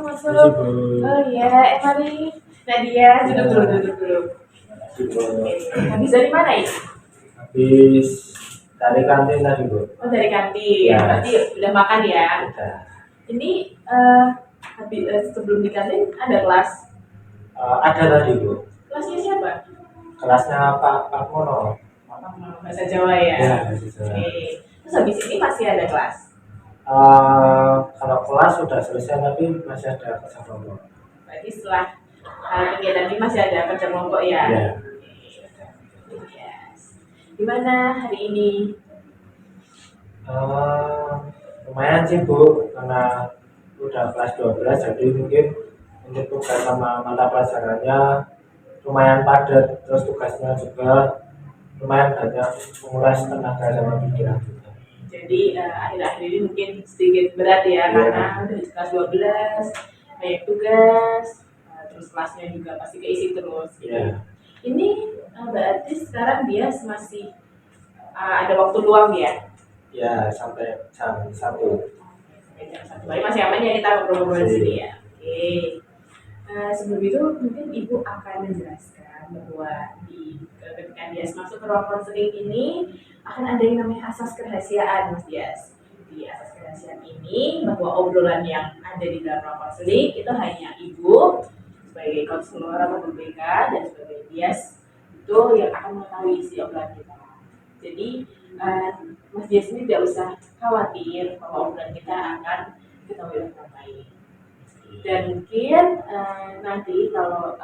masuk. Masih, Bu. Oh iya, mari. Nadia, duduk dulu. Masih, Bu. Habis dari mana ini? Habis dari kantin tadi, Bu. Oh, dari kantin. Ya. Berarti udah makan ya? Udah. Ini sebelum di kantin ada kelas. Ada tadi, Bu. Kelasnya siapa? Kelasnya Pak Mono. Bahasa Jawa ya? Ya, bahasa Jawa. Oke. Terus habis ini masih ada kelas? Kalau kelas sudah selesai tapi masih ada kerja kelompok. Berarti setelah kegiatan ini masih ada kerja kelompok ya? Iya. Yes. Gimana hari ini? Lumayan sih, Bu, karena udah kelas 12 jadi mungkin untuk tugas sama mata pelajarannya lumayan padat, terus tugasnya juga lumayan banyak, menguras tenaga sama pikiran juga. Jadi akhir-akhir ini mungkin sedikit berat ya, karena udah kelas 12, banyak tugas, terus kelasnya juga pasti keisi terus. Iya. Ini berarti sekarang dia masih ada waktu luang ya? Ya, sampai jam 1. Sampai jam 1. Masih aman ya kita ngobrol-ngobrol di sini ya? Oke. Sebelum itu mungkin Ibu akan menjelaskan bahwa ketika dia masuk ke ruang konseling ini akan ada yang namanya asas kerahasiaan, Mas Dias. Di asas kerahasiaan ini bahwa obrolan yang ada di dalam ruang konseling itu hanya Ibu sebagai konselor atau BK dan sebagai Dias itu yang akan mengetahui isi obrolan kita. Jadi Mas Dias ini tidak usah khawatir bahwa obrolan kita akan diketahui oleh orang lain. Dan mungkin nanti kalau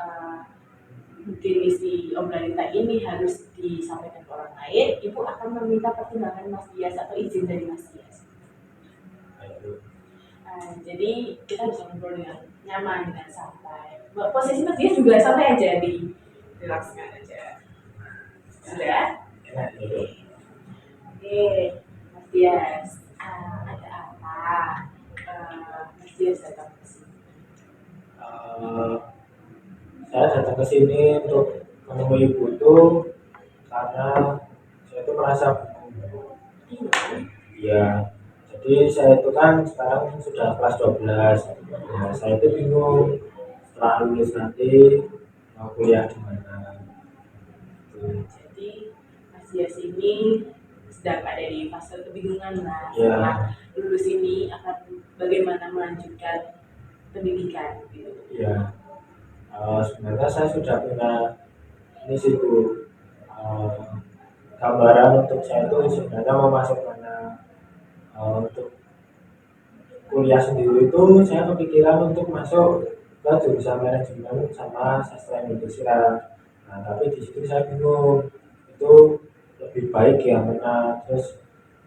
mungkin isi obrolan kita ini harus disampaikan ke orang lain, Ibu akan meminta pertimbangan Mas Dias atau izin dari Mas Dias. Jadi kita bisa ngobrol dengan nyaman, dengan santai. Posisi Mas Dias juga santai aja, relakskan aja. Sudah? Oke, Mas Dias, ada apa? Mas Dias datang ke sini. Saya datang ke sini untuk menemui Ibu itu karena saya itu merasa bingung. Iya. Jadi saya itu kan sekarang sudah kelas 12. Ya, saya itu bingung setelah lulus nanti mau kuliah di mana. Jadi Mas Dias ini sedang ada di fase kebingungan lah. Ya. Setelah lulus ini akan bagaimana melanjutkan pendidikan gitu. Iya. Sebenarnya saya sudah punya ini sih, Bu, gambaran untuk saya itu sebenarnya mau masuk mana. Untuk kuliah sendiri itu saya kepikiran untuk masuk ke jurusan manajemen sama sastra Indonesia. Nah, tapi di situ saya bingung itu lebih baik yang mana, terus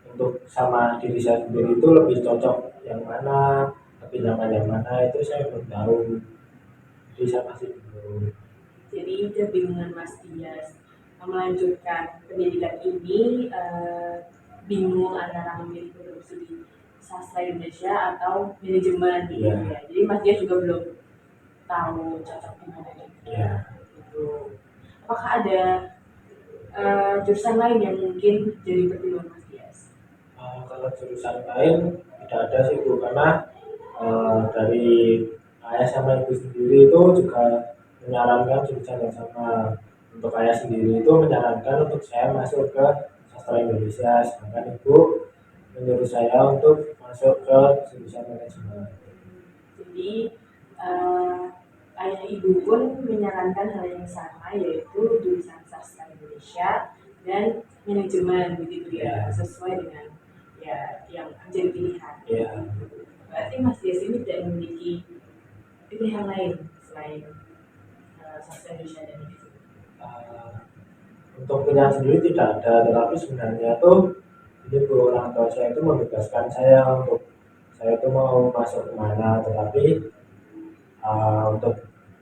untuk sama diri saya sendiri itu lebih cocok yang mana, lebih nyaman yang mana, itu saya belum tahu. Jadi saya masih bingung. Jadi kebingungan Mas Dias melanjutkan pendidikan ini bingung antara memilih untuk studi sastra Indonesia atau manajemen gitu ya. Jadi Mas Dias juga belum tahu cocok di mana juga. Gitu. Apakah ada jurusan lain yang mungkin jadi pertimbangan Mas Dias? Kalau jurusan lain tidak ada sih, Bu, karena dari ayah sama ibu sendiri itu juga menyarankan jurusan yang sama. Untuk ayah sendiri itu menyarankan untuk saya masuk ke sastra Indonesia, sedangkan ibu menyuruh saya untuk masuk ke jurusan manajemen. Jadi ayah ibu pun menyarankan hal yang sama, yaitu jurusan sastra Indonesia dan manajemen begitu ya, sesuai dengan ya yang menjadi pilihan. Berarti Mas Dias ini tidak memiliki pilihan lain selain sastra Indonesia dan manajemen. Untuk pilihan sendiri tidak ada, tetapi sebenarnya tuh ini orang tua saya itu membebaskan saya untuk saya itu mau masuk kemana, tetapi untuk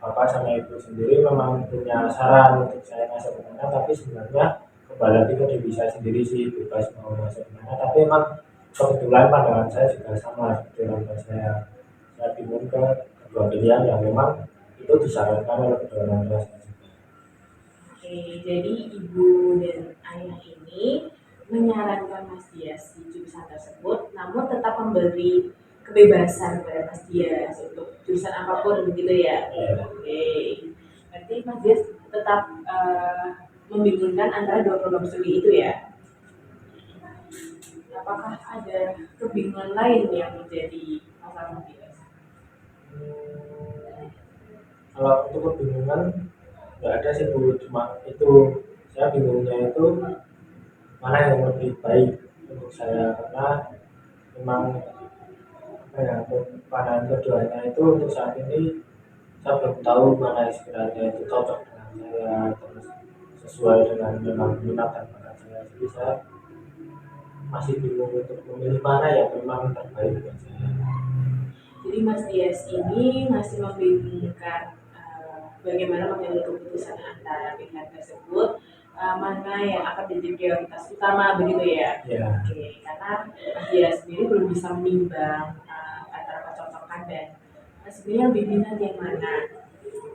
bapak sama ibu sendiri memang punya saran untuk saya masuk kemana, tapi sebenarnya kembali lagi ke diri saya sendiri sih, bebas mau masuk kemana. Tapi emang kebetulan pandangan saya juga sama seperti orang tua saya bingung ke kedua pilihan yang memang itu disarankan oleh kedua orang tua saya. Oke, jadi ibu dan ayah ini menyarankan Mas Dias di jurusan tersebut, namun tetap memberi kebebasan kepada Mas Dias untuk jurusan apapun begitu ya. Iya. Oke, berarti Mas Dias tetap membingungkan antara dua program studi itu ya. Apakah ada kebingungan lain yang menjadi masalah Mas Dias? Hmm, Kalau untuk kebingungan nggak ada sih Bu, cuma itu saya bingungnya itu mana yang lebih baik untuk saya, karena memang apa ya, untuk pandangan keduanya itu untuk saat ini saya belum tahu mana yang sebenarnya itu cocok dengan saya, terus sesuai dengan memang minat dan bakat saya, jadi saya masih bingung untuk memilih mana yang memang terbaik buat saya. Jadi Mas Dias ini masih membingungkan bagaimana mengambil keputusan antara pilihan tersebut, mana yang akan menjadi prioritas utama begitu ya. Ya. Oke, karena Mas Dias sendiri belum bisa menimbang antara kecocokan dan sebenarnya lebih minat yang mana.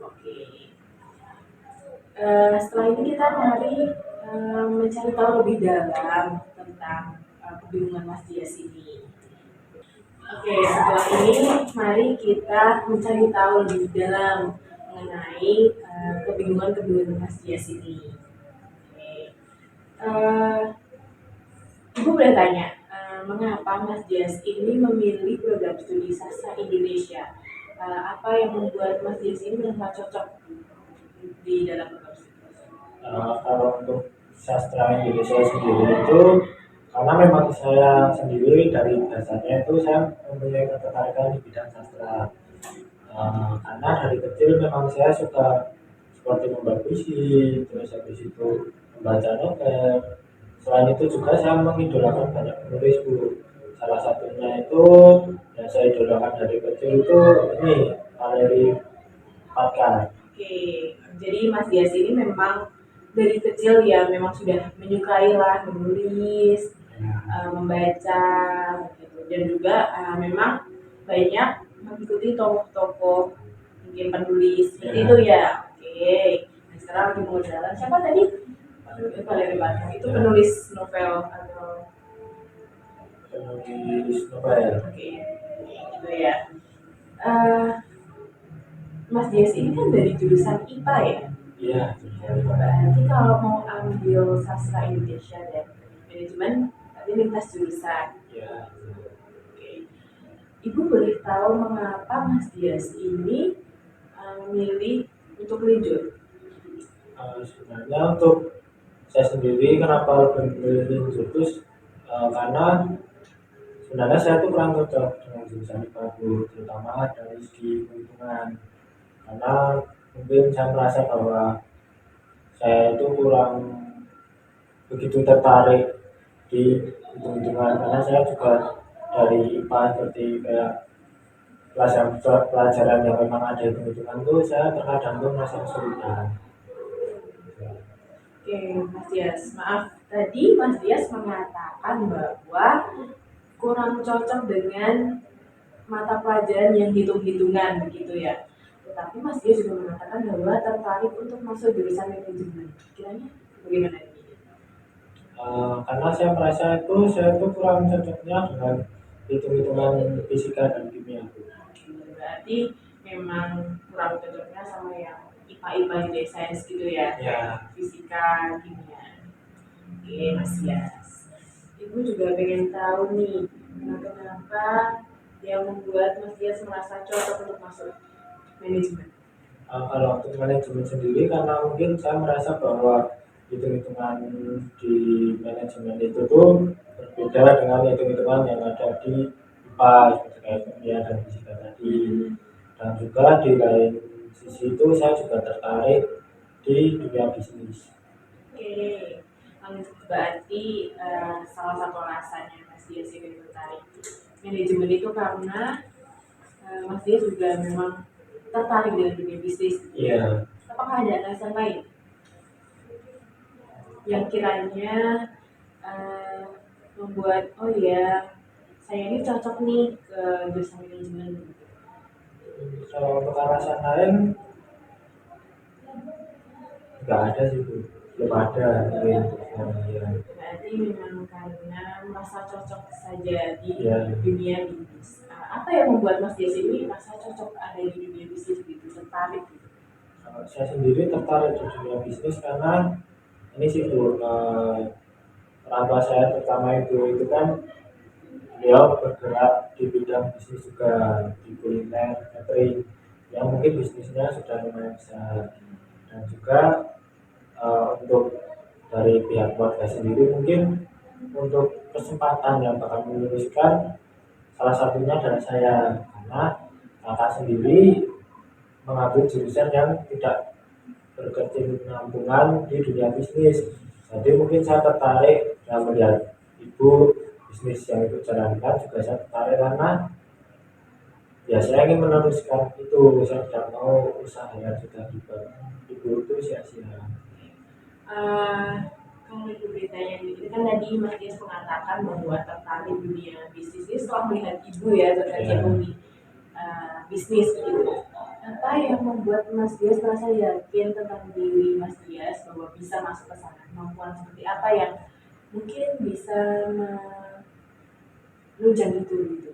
Oke. Setelah ini kita mari mencari tahu lebih dalam tentang kebingungan Mas Dias ini. Oke, setelah ini mari kita mencari tahu lebih dalam mengenai kebingungan-kebingungan Mas Dias ini. Oke. Ibu boleh tanya, mengapa Mas Dias ini memilih program studi sastra Indonesia? Apa yang membuat Mas Dias ini merasa cocok di dalam program studi? Kalau untuk sastra Indonesia sendiri itu, karena memang saya sendiri dari dasarnya itu saya mempunyai ketertarikan di bidang sastra. Karena dari kecil memang saya suka seperti membaca puisi, terus habis itu membaca novel. Selain itu juga saya mengidolakan banyak penulis Bu. Salah satunya itu yang saya idolakan dari kecil itu ini Valeri Patkar. Oke, jadi Mas Dias ini memang dari kecil ya memang sudah menyukai lah menulis, membaca, gitu. Dan juga memang banyak mengikuti tokoh-tokoh mungkin penulis seperti itu ya. Oke, nah sekarang lagi mau jalan siapa tadi? Valeri Patkar itu penulis novel atau Penulis novel. oke, gitu ya. Eh, Mas Dias ini kan dari jurusan IPA ya? Iya. Berarti kalau mau ambil sastra Indonesia dan manajemen, tapi lintas jurusan. Ya. Oke. Ibu boleh tahu mengapa Mas Dias ini memilih untuk linjur? Sebenarnya untuk saya sendiri kenapa lebih memilih Jurutus, karena sebenarnya saya tuh kurang cocok dengan jurusan IPA Bu, terutama dari segi lingkungan, karena mungkin saya merasa bahwa saya itu kurang begitu tertarik di hitung-hitungan, karena saya juga dari IPA seperti kayak pelajaran yang memang ada hitung-hitungan tuh saya terkadang tuh merasa kesulitan. Oke, Mas Dias, maaf. Tadi Mas Dias mengatakan bahwa kurang cocok dengan mata pelajaran yang hitung-hitungan begitu ya. Tetapi Mas Dias juga mengatakan bahwa tertarik untuk masuk jurusan manajemen. Kiranya bagaimana ini? Karena saya merasa itu saya itu kurang cocoknya dengan hitung-hitungan fisika dan kimia. Berarti memang kurang cocoknya sama yang IPA-IPA di sains gitu ya, Ya. fisika, kimia. Oke, Mas Yas. Ibu juga pengen tahu nih, kenapa yang membuat Mas Yas merasa cocok untuk masuk manajemen? Kalau untuk manajemen sendiri, karena mungkin saya merasa bahwa hitung-hitungan di manajemen itu tuh berbeda dengan hitung-hitungan yang ada di IPA seperti kayak kimia dan fisika tadi. Dan juga di lain sisi itu saya juga tertarik di dunia bisnis. Oke, berarti salah satu alasannya Mas Dias ini tertarik manajemen itu karena Mas Dias juga memang tertarik dengan dunia bisnis. Iya. Apakah ada alasan lain yang kiranya membuat oh ya saya ini cocok nih ke jurusan manajemen? Kalau untuk alasan lain nggak ada sih Bu, belum ada mungkin. berarti memang karena merasa cocok saja di Ya, dunia bisnis. Apa yang membuat Mas Dias ini merasa cocok ada di dunia bisnis gitu, tertarik gitu? kalau saya sendiri tertarik di dunia bisnis karena ini sih Bu, orang tua saya terutama itu kan beliau bergerak di bidang bisnis juga di kuliner, catering, yang mungkin bisnisnya sudah lumayan besar. Dan juga untuk dari pihak keluarga sendiri mungkin untuk kesempatan yang bakal meneruskan salah satunya adalah saya, karena kakak sendiri mengambil jurusan yang tidak berkesinambungan di dunia bisnis. Jadi mungkin saya tertarik dan melihat ibu bisnis yang itu jalankan juga saya tertarik karena ya saya ingin meneruskan itu. Saya tidak mau usaha yang sudah dibuat ibu itu sia-sia. Eh, Kalau ibu beritanya ini kan tadi Mas Dias mengatakan bahwa tertarik dunia bisnis ini setelah melihat ibu ya terkecimpung di bisnis gitu. Apa yang membuat Mas Dias merasa yakin tentang diri Mas Dias bahwa bisa masuk ke sana? Kemampuan seperti apa yang mungkin bisa menunjang itu gitu?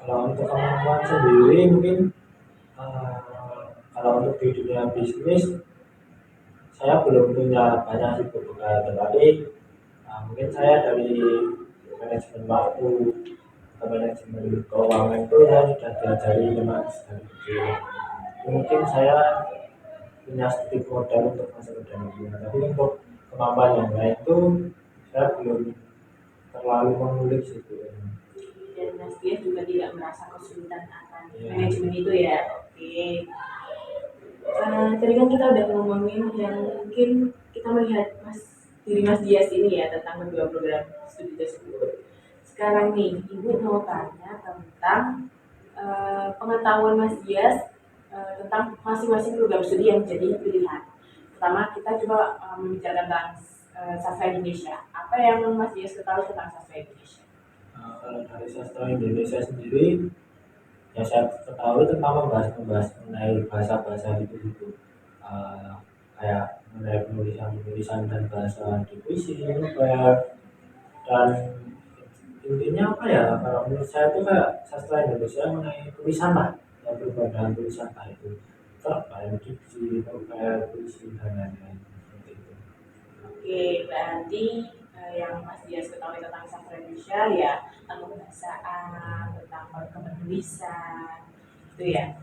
Kalau untuk kemampuan sendiri mungkin eh, kalau untuk di dunia bisnis saya belum punya banyak sih bekal, tetapi mungkin saya dari manajemen waktu ke manajemen keuangan itu ya sudah diajari memang dari kecil. Mungkin saya punya sedikit modal untuk masuk ke dalam dunia, tapi untuk kemampuan yang lain itu saya belum terlalu mengulik sih Bu. Dan Mas Dias juga tidak merasa kesulitan akan Ya, manajemen itu ya. Oke. Tadi kan kita udah ngomongin yang mungkin kita melihat diri Mas Dias ini ya tentang kedua program studi tersebut. Sekarang nih, Ibu mau tanya tentang pengetahuan Mas Dias tentang masing-masing program studi yang jadi pilihan. Pertama, kita coba membicarakan tentang sastra Indonesia. Apa yang Mas Dias ketahui tentang sastra Indonesia? kalau dari sastra Indonesia sendiri yang saya ketahui tentang membahas mengenai bahasa-bahasa gitu uh, kayak mengenai penulisan dan bahasa di puisi, novel, dan intinya apa ya, kalau menurut saya itu kayak sastra Indonesia mengenai tulisan lah, yang berhubungan dengan tulisan lah itu terkait diksi, novel, puisi dan lain-lain seperti itu. Oke, berarti yang Mas Dias ketahui tentang sastra Indonesia ya tentang kebahasaan, tentang kepenulisan, gitu ya.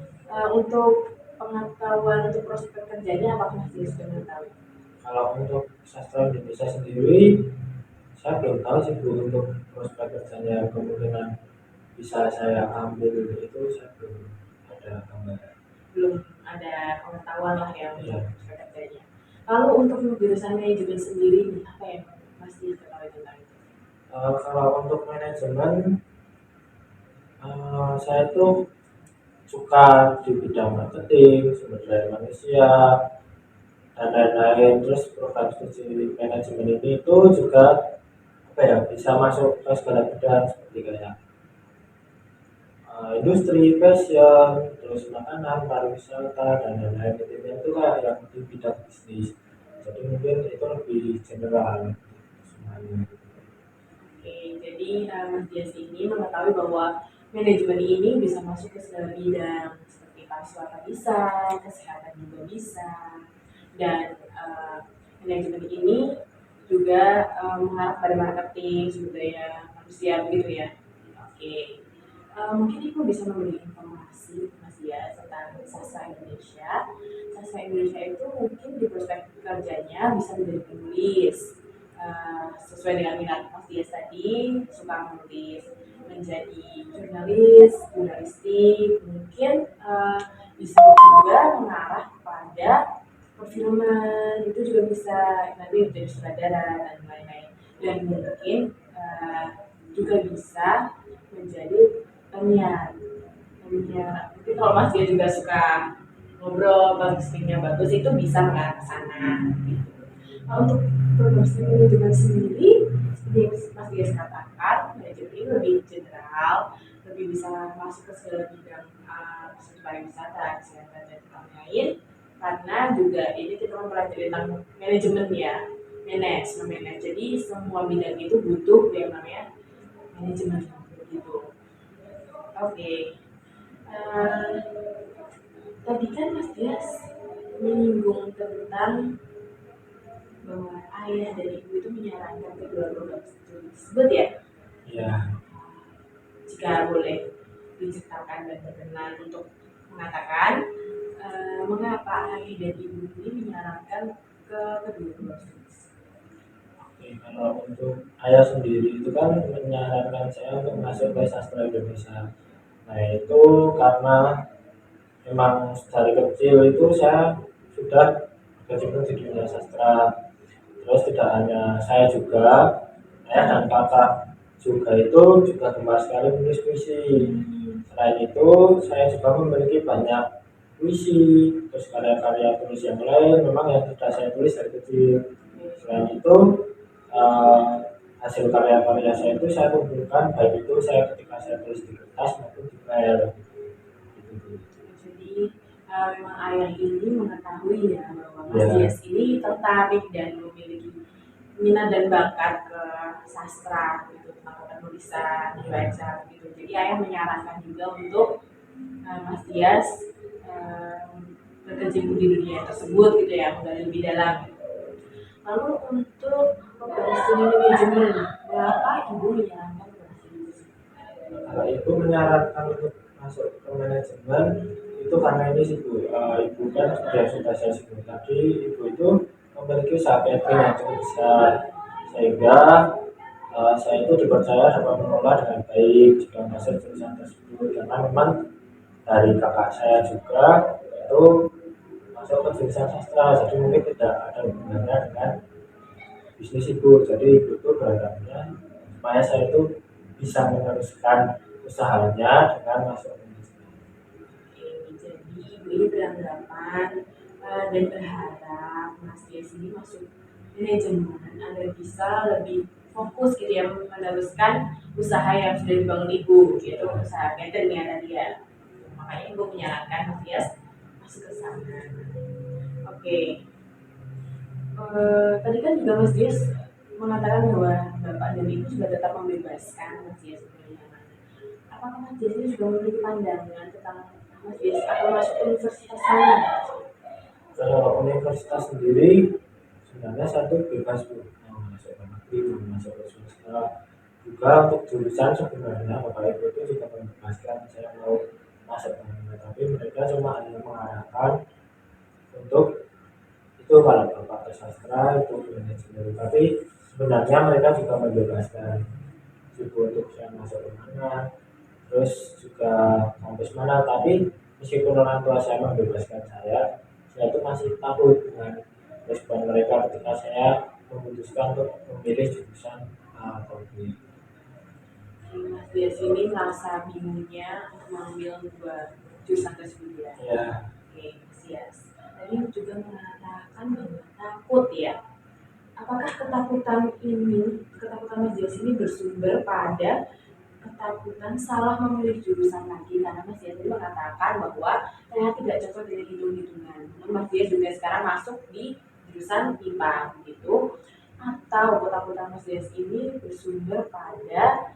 Untuk pengetahuan untuk prospek kerjanya apa Mas Dias sudah mengetahui? Kalau untuk sastra Indonesia sendiri saya belum tahu sih Bu, untuk prospek kerjanya kemungkinan bisa saya ambil itu saya belum ada gambaran. Belum ada pengetahuan lah ya Ya, untuk prospek kerjanya. Lalu untuk jurusan manajemen sendiri apa yang Mas Dias ketahui tentang itu? kalau untuk manajemen saya tuh suka di bidang marketing, sumber daya manusia, dan lain-lain. Terus program studi manajemen ini itu juga apa ya, bisa masuk ke segala bidang seperti kayak industri, fashion, terus makanan, pariwisata dan lain-lain. Intinya itu kayak yang di bidang bisnis. Jadi mungkin itu lebih general semuanya. Oke, jadi Mas Dias ini mengetahui bahwa manajemen ini bisa masuk ke segala bidang seperti pariwisata bisa, kesehatan juga bisa, dan manajemen ini juga mengarah pada marketing, sumber daya manusia begitu ya. Oke, mungkin Ibu bisa memberi informasi Mas Dias tentang sastra Indonesia. Sastra Indonesia itu mungkin di prospek kerjanya bisa menjadi penulis, sesuai dengan minat Mas Dias tadi suka menulis, menjadi jurnalis, jurnalistik, mungkin bisa juga mengarah kepada perfilman, itu juga bisa nanti menjadi sutradara dan lain-lain, dan mungkin juga bisa menjadi penyiar. Mungkin kalau Mas dia juga suka ngobrol, listening bagus, itu bisa mengarah ke sana gitu. Nah, untuk program studi manajemen sendiri, seperti yang Mas Dias katakan, manajemen ini lebih general, lebih bisa masuk ke segala bidang seperti pariwisata, kesehatan dan lain-lain. Karena juga ini kita mempelajari tentang manajemen ya, memanage. Jadi semua bidang itu butuh yang namanya manajemen begitu. Oke. Eh, Tadi kan Mas Dias menyinggung tentang bahwa ayah dan ibu itu menyarankan kedua program studi tersebut ya, Ya, jika boleh diceritakan dan berkenan untuk mengatakan mengapa ayah dan ibu ini menyarankan ke kedua program studi. oke. Kalau untuk ayah sendiri itu kan menyarankan saya untuk masuk ke sastra Indonesia. Nah itu karena memang dari kecil itu saya sudah berkecimpung di dunia sastra. Terus tidak hanya saya juga, ayah dan kakak juga itu juga gemar sekali menulis puisi. Selain itu, saya juga memiliki banyak puisi, terus karya-karya tulis yang lain memang yang sudah saya tulis dari kecil. Selain itu, eh, hasil karya-karya saya itu saya kumpulkan, baik itu saya ketika saya tulis di kertas maupun di file. Gitu. Jadi memang ayah ini mengetahui ya bahwa Mas Ya, Dias ini tertarik dan memiliki minat dan bakat ke sastra gitu, tentang penulisan, membaca gitu. Jadi ayah menyarankan juga untuk Mas Dias eh, berkecimpung di dunia tersebut gitu ya, menggali lebih dalam. Lalu untuk program studi manajemen, berapa ibu menyarankan program studi tersebut? kalau ibu menyarankan untuk masuk ke manajemen itu karena ini sih Bu, ibu kan sudah saya sebut tadi, ibu itu memiliki usaha catering yang cukup besar sehingga saya itu dipercaya dapat mengelola dengan baik jika masuk jurusan tersebut karena memang dari kakak saya juga itu masuk ke jurusan sastra jadi mungkin tidak ada hubungannya dengan bisnis ibu jadi ibu itu berharapnya supaya saya itu bisa meneruskan usahanya dengan masuk manajemen. Jadi ibu ini beranggapan dan berharap Mas Dias ini masuk manajemen agar bisa lebih fokus gitu ya meneruskan usaha yang sudah dibangun ibu gitu, usaha catering ya tadi ya. Makanya ibu menyarankan Mas Dias masuk ke sana. Oke. Tadi kan juga Mas Dias mengatakan bahwa bapak dan ibu sudah tetap membebaskan Mas Dias memilih yang mana. Apakah Mas Dias ini juga memiliki pandangan tentang Mas Dias akan masuk universitas mana? Kalau universitas sendiri sebenarnya satu bebas Bu mau masuk ke negeri mau masuk ke swasta juga untuk jurusan sebenarnya bapak ibu itu juga membebaskan saya mau masuk ke mana tapi mereka cuma hanya mengarahkan untuk itu kalau bapak ke sastra itu manajemen tapi sebenarnya mereka juga membebaskan juga untuk saya masuk ke mana terus juga kampus mana tapi meskipun orang tua saya membebaskan saya itu masih takut dengan respon mereka ketika saya memutuskan untuk memilih jurusan A atau B. Mas Dias ini merasa bingungnya untuk mengambil dua jurusan tersebut ya. Ya, Oke, Mas Dias. Tadi juga mengatakan bahwa takut ya. Apakah ketakutan Mas Dias ini bersumber pada ketakutan salah memilih jurusan lagi karena Mas Dias tadi mengatakan bahwa saya tidak cocok dengan hitung-hitungan. Namun Mas Dias juga sekarang masuk di jurusan IPA gitu. Atau ketakutan Mas Dias ini bersumber pada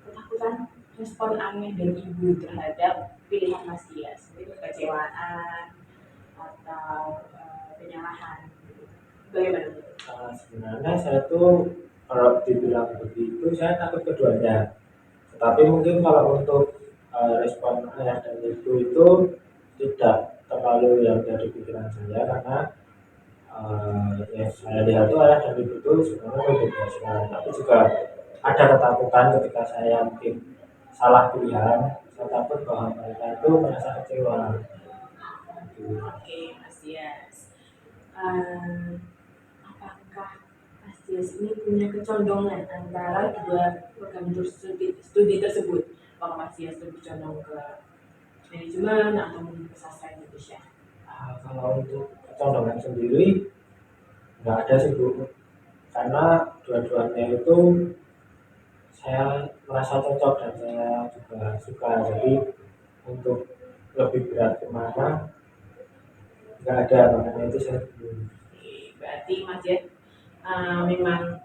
ketakutan respon ayah dan ibu terhadap pilihan Mas Dias, itu kekecewaan atau penyalahan. Bagaimana? sebenarnya saya tuh kalau dibilang begitu saya takut keduanya. Tetapi mungkin kalau untuk respon ayah dan ibu itu tidak terlalu yang dari pikiran saya karena ya saya lihat tuh ayah dan ibu itu sebenarnya membebaskan tapi juga ada ketakutan ketika saya mungkin salah pilihan saya takut bahwa mereka itu merasa kecewa gitu. Oke, Mas Dias. Eh, apakah Mas Dias ini punya kecondongan antara dua program studi tersebut? Apakah Mas Dias lebih condong ke manajemen atau mungkin ke sastra Indonesia? Kalau untuk kecondongan sendiri nggak ada sih Bu karena dua-duanya itu saya merasa cocok dan saya juga suka jadi untuk lebih berat kemana nggak ada makanya itu saya bingung. Berarti Mas Dias memang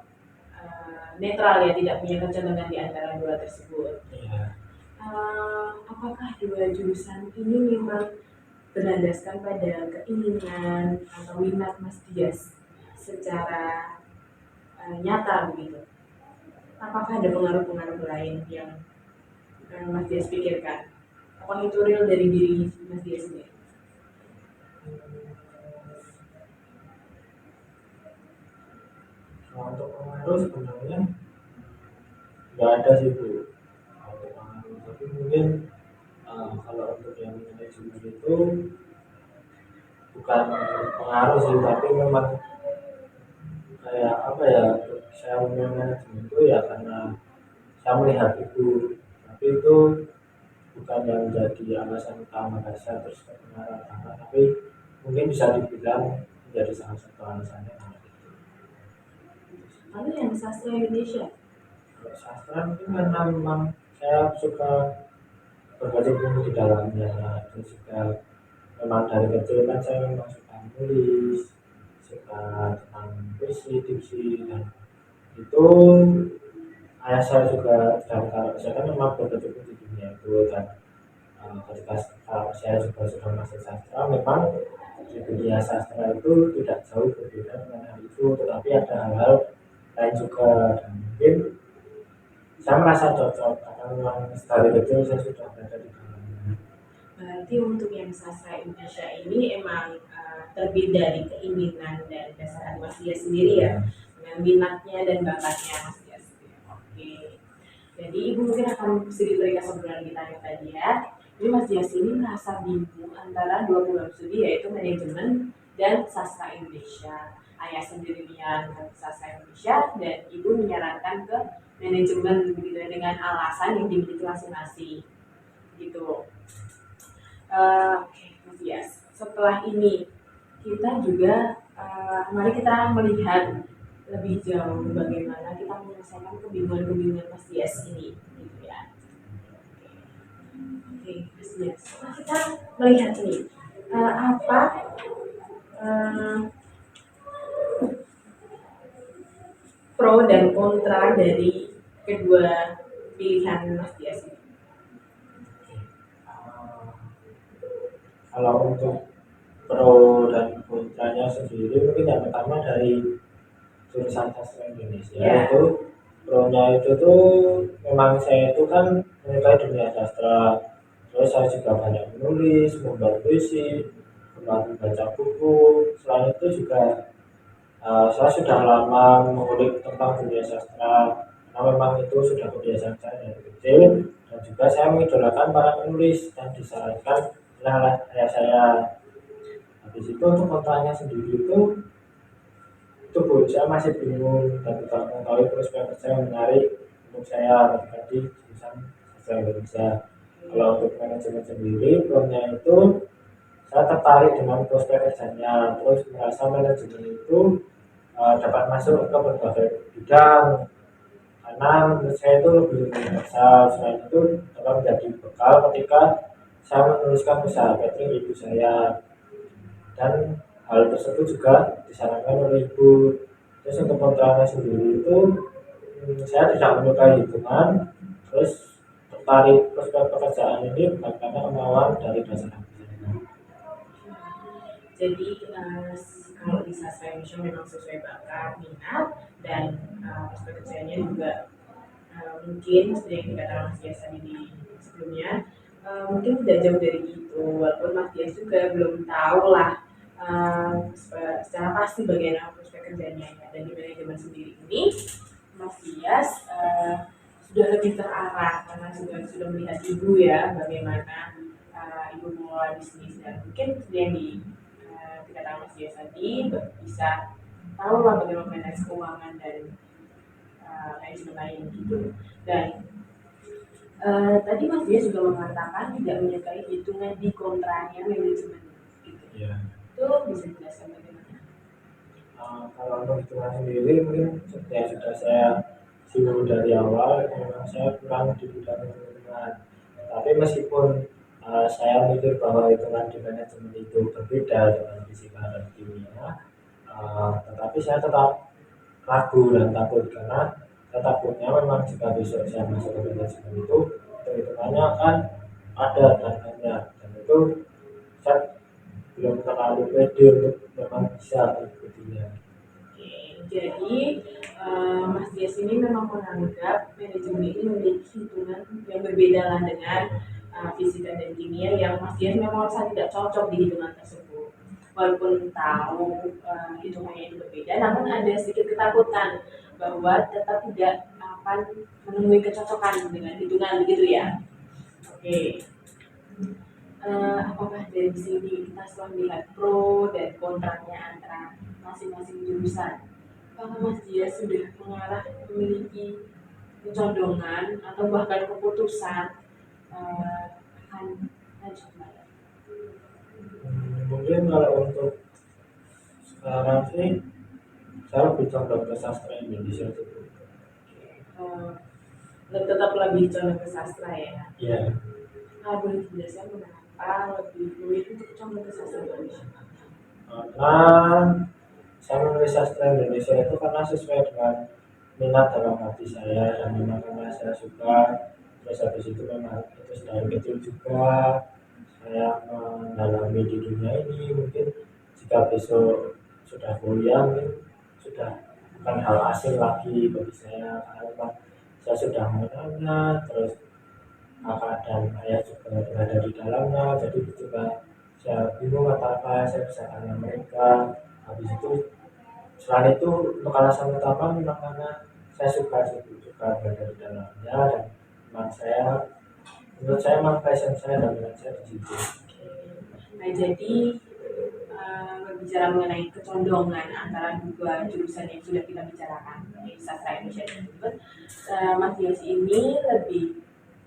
netral ya, tidak punya kecenderungan di antara dua tersebut. Iya. Apakah dua jurusan ini memang berlandaskan pada keinginan atau minat Mas Dias secara nyata begitu? Apakah ada pengaruh-pengaruh lain yang Mas Dias pikirkan? Apa itu real dari diri Mas Dias sendiri? Kalau untuk pengaruh sebenarnya nggak ada sih Bu. Kalau untuk pengaruh, tapi mungkin kalau untuk yang manajemen itu bukan pengaruh sih, tapi memang kayak apa ya, saya memilih manajemen itu ya karena saya melihat itu, tapi itu bukan yang jadi alasan utama saya terus pengaruh utama, tapi mungkin bisa dibilang menjadi salah satu alasannya karena itu. Lalu yang sastra Indonesia? Kalau sastra mungkin karena memang saya suka berkecimpung di dalamnya, terus juga memang dari kecil kan saya memang suka nulis, suka tentang puisi, diksi, dan itu ayah saya juga dan kalau saya kan memang berkecimpung di dunia itu, dan ketika saya juga sudah masuk sastra, memang di dunia sastra itu tidak jauh berbeda dengan hal itu, tetapi ada hal-hal lain juga, dan mungkin saya merasa cocok karena memang dari kecil saya sudah berada di dalamnya. Berarti untuk yang sastra Indonesia ini emang terbit dari keinginan dan dasar Mas Dias sendiri ya, dengan minatnya dan bakatnya Mas Dias sendiri. Oke. Jadi Ibu mungkin akan sedikit berikan obrolan kita yang tadi ya. Jadi Mas Dias ini merasa bingung antara dua program studi yaitu manajemen dan sastra Indonesia. Ayah sendiri menyarankan ke sastra Indonesia dan Ibu menyarankan ke manajemen begitu ya, dengan alasan yang dimiliki masing-masing. Gitu. Oke, Mas Dias. Setelah ini kita juga mari kita melihat lebih jauh bagaimana kita menyelesaikan kebingungan-kebingungan Mas Dias ini, gitu ya. Oke, Mas Dias. Nah, kita melihat ini apa pro dan kontra dari kedua pilihan Mas Dias ini. Kalau untuk pro dan kontranya sendiri, mungkin yang pertama dari jurusan sastra Indonesia itu pro-nya itu tuh memang saya itu kan menyukai dunia sastra, terus saya juga banyak menulis, membuat puisi, membaca buku. Selain itu juga saya sudah lama mengulik tentang dunia sastra karena memang itu sudah kebiasaan saya dari kecil, dan juga saya mengidolakan para penulis dan disarankan oleh ayah saya. Habis itu untuk kontranya sendiri itu Bu, saya masih bingung dan tidak mengetahui prospek kerja yang menarik untuk saya ketika di jurusan sastra Indonesia. Kalau untuk manajemen sendiri, pro-nya itu saya tertarik dengan prospek kerjanya, terus merasa manajemen itu dapat masuk ke berbagai bidang karena menurut saya itu lebih universal. Selain itu dapat menjadi bekal ketika saya menuliskan usaha catering ibu saya, dan hal tersebut juga disarankan oleh ibu. Terus untuk kontranya sendiri itu saya tidak menyukai hitungan, terus tertarik prospek pekerjaan ini bukan karena kemauan dari dasar hati saya. Jadi kalau di sastra Indonesia memang sesuai bakat, minat, dan prospek kerjanya juga mungkin seperti yang dikatakan Mas Dias tadi di sebelumnya, mungkin tidak jauh dari itu, walaupun Mas Dias juga belum tahu lah secara pasti bagaimana prospek kerjanya ya. Dan di manajemen sendiri ini Mas Dias sudah lebih terarah karena sudah melihat ibu ya bagaimana ibu mengelola bisnis, dan mungkin seperti yang dikatakan Mas Dias tadi bisa tahu lah bagaimana manage keuangan dan manajemen lain gitu. Dan tadi Mas Dias juga mengatakan tidak menyukai hitungan di kontranya manajemen gitu. Ya. Itu bisa dijelaskan bagaimana? Kalau untuk hitungan sendiri mungkin seperti yang sudah saya singgung dari awal, memang saya kurang di bidang hitungan. Tapi meskipun saya mikir bahwa hitungan di manajemen itu berbeda dengan fisika dan kimia, Tetapi saya tetap ragu dan takut karena saya takutnya memang jika besok saya masuk ke manajemen itu hitungannya akan ada dananya dan itu saya belum terlalu pede untuk memang bisa mengikutinya. Oke, jadi Mas Dias ini memang menganggap manajemen ini memiliki hitungan yang berbeda lah dengan fisika dan kimia yang Mas Dias memang merasa tidak cocok di hitungan tersebut. Walaupun tahu hitungannya itu berbeda, namun ada sedikit ketakutan bahwa tetap tidak akan menemui kecocokan dengan hitungan gitu ya. Oke, apakah dari sini kita setelah melihat pro dan kontranya antara masing-masing jurusan, apakah Mas Dias sudah mengarah memiliki kecondongan atau bahkan keputusan akan lanjut kemana? Mungkin kalau untuk sekarang sih saya lebih condong ke sastra Indonesia dulu. Tetap lebih condong ke sastra ya. Ya, Boleh dijelaskan kenapa lebih memilih untuk condong ke sastra Indonesia? karena saya menulis sastra Indonesia itu karena sesuai dengan minat dalam hati saya dan memang karena saya suka. Terus habis itu memang itu dari kecil juga saya mendalami di dunia ini. Mungkin jika besok sudah kuliah mungkin sudah bukan hal asing lagi bagi saya karena memang saya sudah mengenalnya. Terus kakak dan ayah juga berada di dalamnya, jadi ketika saya bingung apa saya bisa tanya mereka. Habis itu selain itu untuk alasan utama memang karena saya suka berada di dalamnya dan memang menurut saya memang passion saya dan minat saya di situ. Nah, jadi berbicara mengenai kecondongan antara dua jurusan yang sudah kita bicarakan, yaitu sastra Indonesia dan tersebut, Mas Dias ini lebih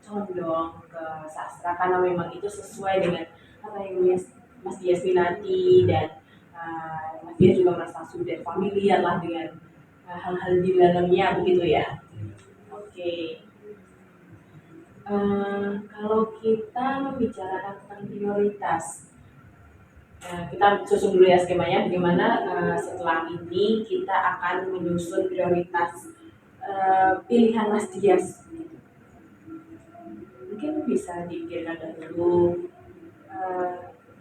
condong ke sastra karena memang itu sesuai dengan apa yang Mas Dias minati dan Mas Dias juga merasa sudah familiar lah dengan hal-hal di dalamnya begitu ya. Oke. Kalau kita membicarakan tentang prioritas, kita susun dulu ya skemanya bagaimana setelah ini kita akan menyusun prioritas pilihan Mas Dias. Mungkin bisa dipikirkan dahulu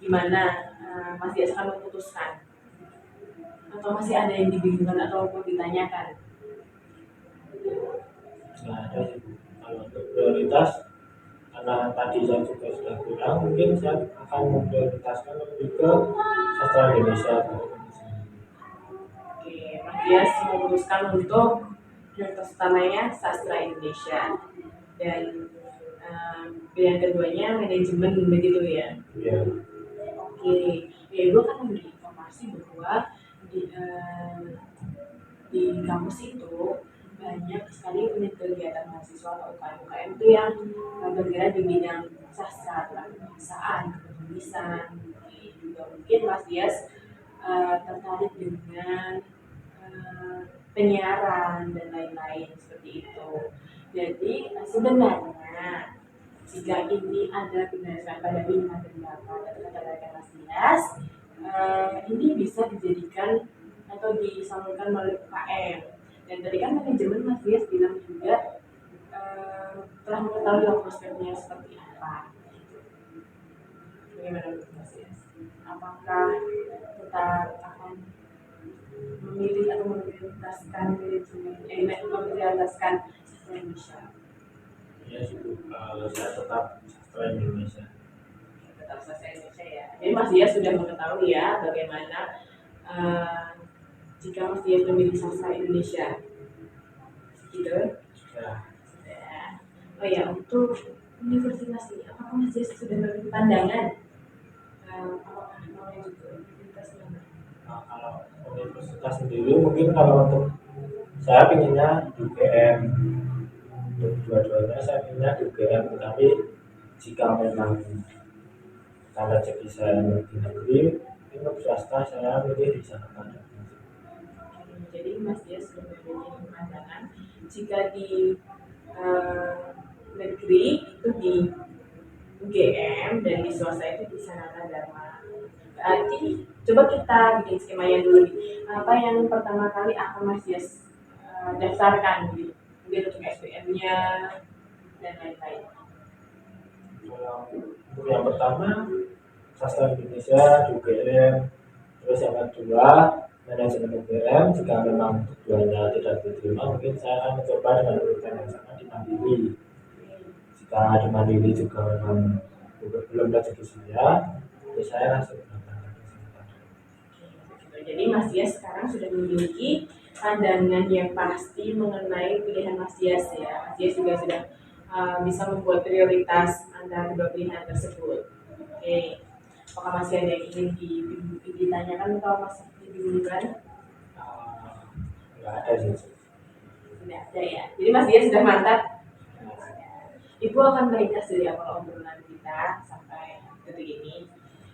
gimana Mas Dias akan memutuskan atau masih ada yang dibingungkan atau ditanyakan. Nah, ada sih kalau untuk prioritas karena tadi saya juga sudah bilang mungkin saya akan memprioritaskan lebih ke sastra Indonesia. Oke, Mas Dias memutuskan untuk prioritas utamanya sastra Indonesia dan pilihan keduanya manajemen begitu ya. Ya. Oke, ya gue kan memberi informasi bahwa di kampus itu banyak sekali unit kegiatan mahasiswa atau UKM itu yang bergerak di bidang sastra, kebahasaan, kepenulisan, juga mungkin Mas Dias tertarik dengan penyiaran dan lain-lain seperti itu. Jadi sebenarnya jika ini ada berdasarkan pada pilihan pendapat atau kata-kata Mas Dias, ini bisa dijadikan atau disalurkan melalui UKM. Dan tadi kan manajemen Mas Dias bilang juga telah mengetahui prospeknya seperti apa. Bagaimana menurut Mas Dias? Apakah kita akan memilih atau memprioritaskan memprioritaskan sastra Indonesia? Ya sih, kalau saya tetap sastra Indonesia. Tetap sastra Indonesia ya. Jadi Mas Dias sudah mengetahui ya bagaimana jika Mas Dias memilih sastra Indonesia, gitu. Ya. Oh ya, untuk universitas ini, apakah Mas Dias sudah memiliki pandangan? Apakah namanya juga universitas mana? Nah, kalau universitas sendiri mungkin kalau untuk saya pinginnya di UGM. Untuk dua-duanya saya pinginnya di UGM, tetapi jika memang tanda rezeki saya di negeri, untuk swasta saya pilih di Jakarta. Jadi Mas Dias sudah memiliki pandangan jika di negeri itu di UGM dan di swasta itu di Sanata Dharma. Berarti coba kita bikin skemanya dulu nih. Apa yang pertama kali akan Mas Dias daftarkan gitu? Mungkin untuk SBM-nya dan lain-lain. Kalau untuk yang pertama sastra Indonesia di UGM, terus yang kedua manajemen UGM. Jika memang keduanya tidak diterima, mungkin saya akan mencoba dengan urutan yang sama di Mandiri. Jika di Mandiri juga memang belum rezeki saya langsung mendaftarkan ke sana. Jadi Mas Dias sekarang sudah memiliki pandangan yang pasti mengenai pilihan Mas Dias ya. Mas Dias juga sudah bisa membuat prioritas antara kedua pilihan tersebut. Oke, apakah masih ada yang ingin ditanyakan atau masih dibingungkan? Nggak ada sih. Tidak ada ya. Jadi Mas Dias sudah mantap. Ibu akan meringkas dari awal obrolan kita sampai detik ini.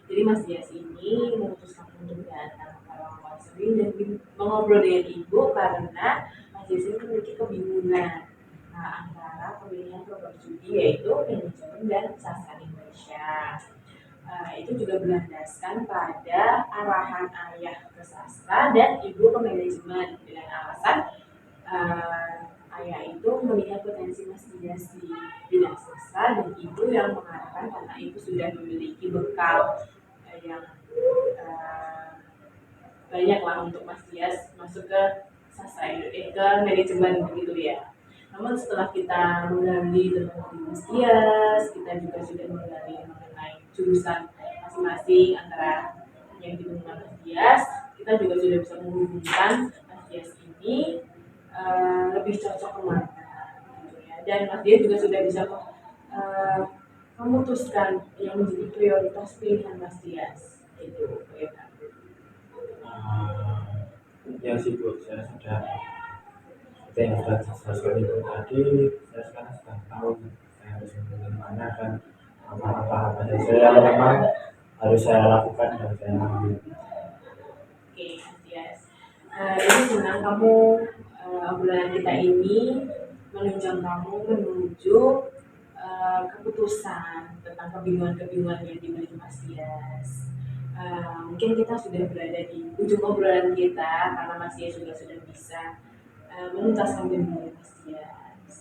Jadi Mas Dias ini memutuskan untuk datang ke ruang konseling dan mengobrol dengan Ibu karena Mas Dias ini memiliki kebingungan antara pemilihan program studi yaitu manajemen dan sastra Indonesia. Itu juga berlandaskan pada arahan ayah ke sastra dan ibu ke manajemen dengan alasan ayah itu melihat potensi Mas Dias di bidang sastra dan ibu yang mengarahkan karena ibu sudah memiliki bekal yang banyak lah untuk Mas Dias masuk ke sastra ke manajemen begitu ya. Namun setelah kita menggali tentang Mas Dias, kita juga sudah menggali mengenai jurusan masing-masing antara yang diberikan Mas Dias, kita juga sudah bisa menghubungkan Mas Dias ini lebih cocok kemana gitu ya. Dan Mas Dias juga sudah bisa memutuskan yang menjadi prioritas pilihan Mas Dias itu ya kan. Ya sih Bu, saya sudah seperti yang sudah dijelaskan itu tadi, saya sekarang sudah tahu saya harus memilih mana dan apa saja yang memang harus saya lakukan dan saya ambil. Oke, Mas Dias. Ini senang kamu obrolan kita ini menunjang kamu menuju keputusan tentang kebingungan-kebingungan yang dimiliki Mas Dias. Mungkin kita sudah berada di ujung obrolan kita karena Mas Dias juga sudah bisa menuntaskan kebingungan Mas Dias.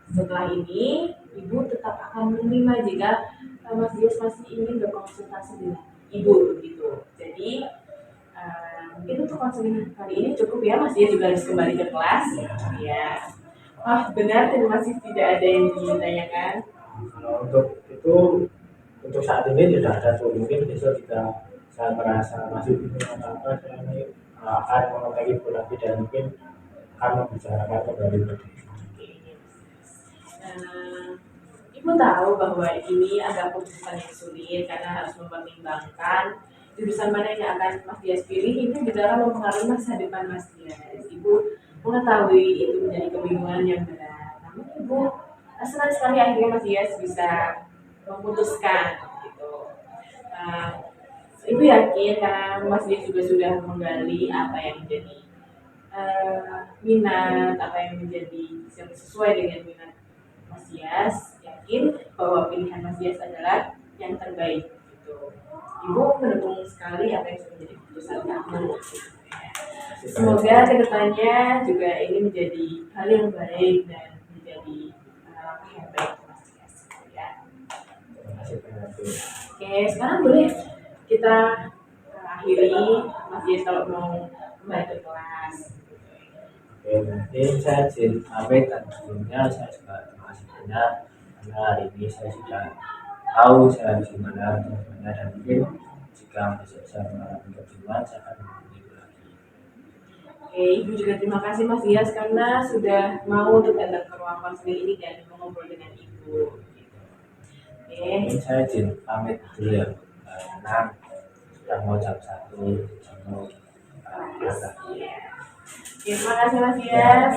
Setelah ini, Ibu tetap akan menerima jika Mas Dias masih ingin berkonsultasi dengan Ibu begitu. Jadi mungkin untuk konseling kali ini cukup ya, Mas Dias juga harus kembali ke kelas. Ya. Benar, terima kasih, tidak ada yang ditanyakan. Kalau untuk itu untuk saat ini tidak ada tuh, mungkin besok jika saya merasa masih bingung atau apa, saya ini akan mengontak Ibu lagi dan mungkin akan membicarakan kembali berarti. Ibu tahu bahwa ini agak keputusan yang sulit karena harus mempertimbangkan jurusan mana yang akan Mas Dias pilih, itu juga akan mempengaruhi masa depan Mas Dias. Ibu mengetahui itu menjadi kebingungan yang berat. Namun Ibu senang sekali akhirnya Mas Dias bisa memutuskan gitu. Ibu yakin karena Mas Dias juga sudah menggali apa yang menjadi minat, apa yang menjadi yang sesuai dengan minat Mas Dias, yakin bahwa pilihan Mas Dias adalah yang terbaik gitu. Ibu mendukung sekali apa yang sudah menjadi keputusan kamu. Semoga kedepannya juga ini menjadi hal yang baik dan menjadi langkah yang baik Mas Dias. Ya. Oke, sekarang boleh kita akhiri Mas Dias kalau mau kembali ke kelas. Oke, mungkin saya izin pamit dan sebelumnya saya juga terima kasih banyak karena hari ini saya sudah tahu saya harus gimana dan mungkin jika besok saya mengalami kebingungan saya akan menghubungi Ibu lagi. Oke, Ibu juga terima kasih Mas Dias karena sudah mau untuk datang ke ruang konseling ini dan mengobrol dengan Ibu. Oke. Mungkin saya izin pamit dulu ya Bu, karena sudah mau jam 1 jam mau Terima kasih Mas Dias.